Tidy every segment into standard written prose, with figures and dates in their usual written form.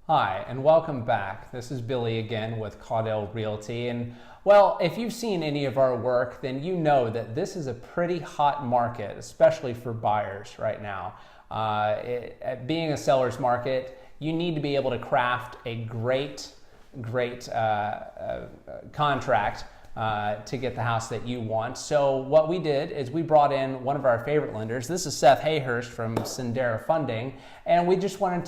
Hi, and welcome back. This is Billy again with Caudell Realty. And well, if you've seen any of our work, then you know that this is a pretty hot market, especially for buyers right now. Being a seller's market, you need to be able to craft a great contract to get the house that you want. So what we did is we brought in one of our favorite lenders. This is Seth Hayhurst from Sendera Funding, and we just wanted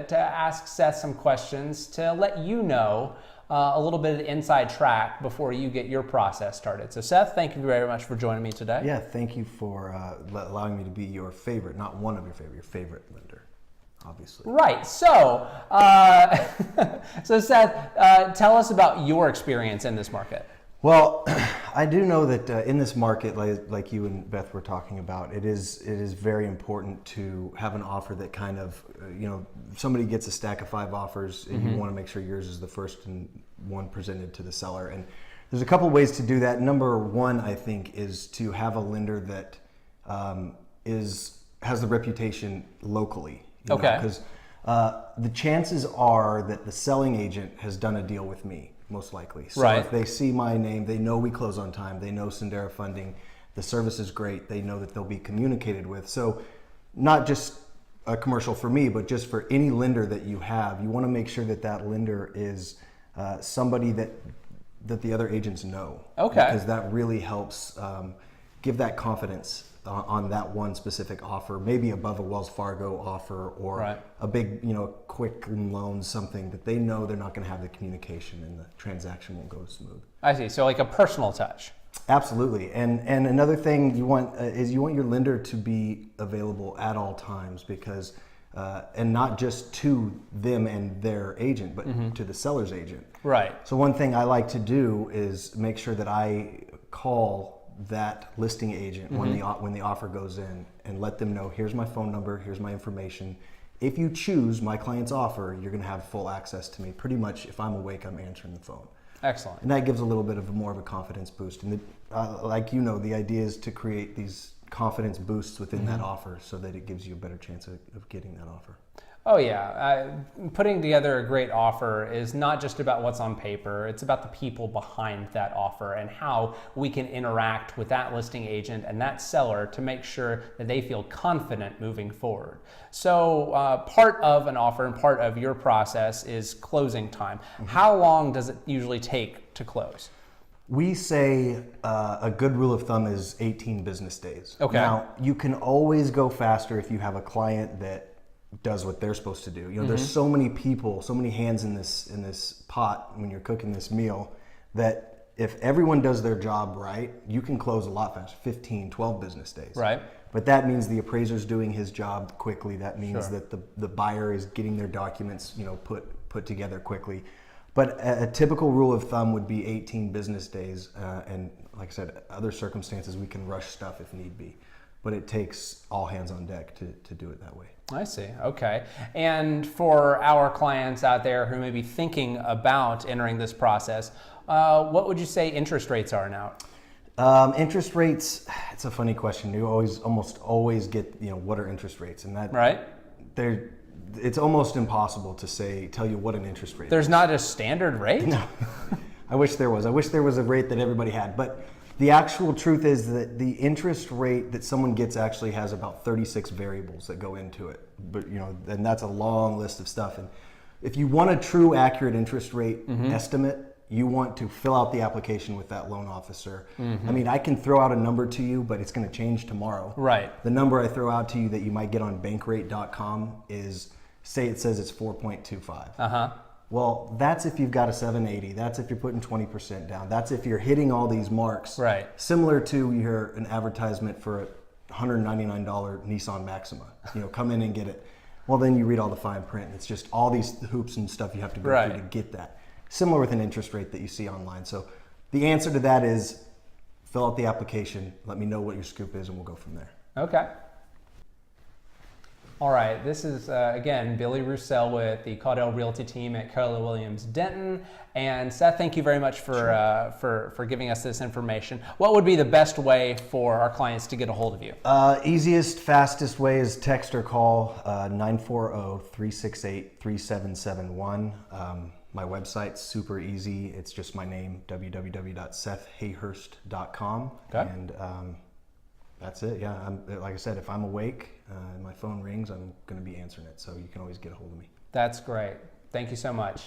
to ask Seth some questions to let you know a little bit of the inside track before you get your process started. So Seth, thank you very much for joining me today. Yeah, thank you for allowing me to be your favorite, not one of your favorite lender. Obviously. Right. So, so Seth, tell us about your experience in this market. Well, I do know that in this market, like you and Beth were talking about, it is very important to have an offer that kind of, somebody gets a stack of 5 offers, and you want to make sure yours is the first one presented to the seller. And there's a couple ways to do that. Number one, I think, is to have a lender that has the reputation locally. Okay. Because the chances are that the selling agent has done a deal with me, most likely. So right. If they see my name, they know we close on time, they know Sendera Funding, the service is great, they know that they'll be communicated with. So not just a commercial for me, but just for any lender that you have, you want to make sure that that lender is somebody that the other agents know. Okay. Because that really helps give that confidence on that one specific offer, maybe above a Wells Fargo offer or right. a big, quick loan, something that they know they're not going to have the communication and the transaction won't go smooth. I see. So like a personal touch. Absolutely. And another thing you want is you want your lender to be available at all times because, and not just to them and their agent, but to the seller's agent. Right. So one thing I like to do is make sure that I call that listing agent when the offer goes in and let them know, here's my phone number, here's my information. If you choose my client's offer, you're going to have full access to me. Pretty much if I'm awake, I'm answering the phone. Excellent. And that gives a little bit of more of a confidence boost. And the idea is to create these confidence boosts within that offer so that it gives you a better chance of getting that offer. Oh yeah, putting together a great offer is not just about what's on paper, it's about the people behind that offer and how we can interact with that listing agent and that seller to make sure that they feel confident moving forward. So part of an offer and part of your process is closing time. How long does it usually take to close? We say a good rule of thumb is 18 business days. Okay. Now, you can always go faster if you have a client that does what they're supposed to do. There's so many people, so many hands in this pot when you're cooking this meal that if everyone does their job right, you can close a lot faster, 15, 12 business days. Right. But that means the appraiser's doing his job quickly. That means Sure. that the buyer is getting their documents, put together quickly. But a typical rule of thumb would be 18 business days. And like I said, other circumstances, we can rush stuff if need be. But it takes all hands on deck to do it that way. I see. Okay. And for our clients out there who may be thinking about entering this process, what would you say interest rates are now? Interest rates, it's a funny question. You almost always get, what are interest rates? And that right. It's almost impossible to tell you what an interest rate is. There's not a standard rate? No. I wish there was. I wish there was a rate that everybody had. But the actual truth is that the interest rate that someone gets actually has about 36 variables that go into it. But and that's a long list of stuff. And if you want a true accurate interest rate estimate, you want to fill out the application with that loan officer. I mean, I can throw out a number to you, but it's going to change tomorrow. Right. The number I throw out to you that you might get on bankrate.com is, say it says it's 4.25. Well, that's if you've got a 780. That's if you're putting 20% down. That's if you're hitting all these marks. Right. Similar to an advertisement for a $199 Nissan Maxima. Come in and get it. Well, then you read all the fine print. It's just all these hoops and stuff you have to go through to get that. Similar with an interest rate that you see online. So the answer to that is fill out the application. Let me know what your scoop is, and we'll go from there. Okay. All right, this is, again, Billy Roussel with the Caudell Realty team at Keller Williams Denton. And Seth, thank you very much for giving us this information. What would be the best way for our clients to get a hold of you? Easiest, fastest way is text or call 940-368-3771. My website's super easy. It's just my name, www.sethhayhurst.com. Okay. And that's it. Yeah, like I said, if I'm awake and my phone rings, I'm going to be answering it. So you can always get a hold of me. That's great. Thank you so much.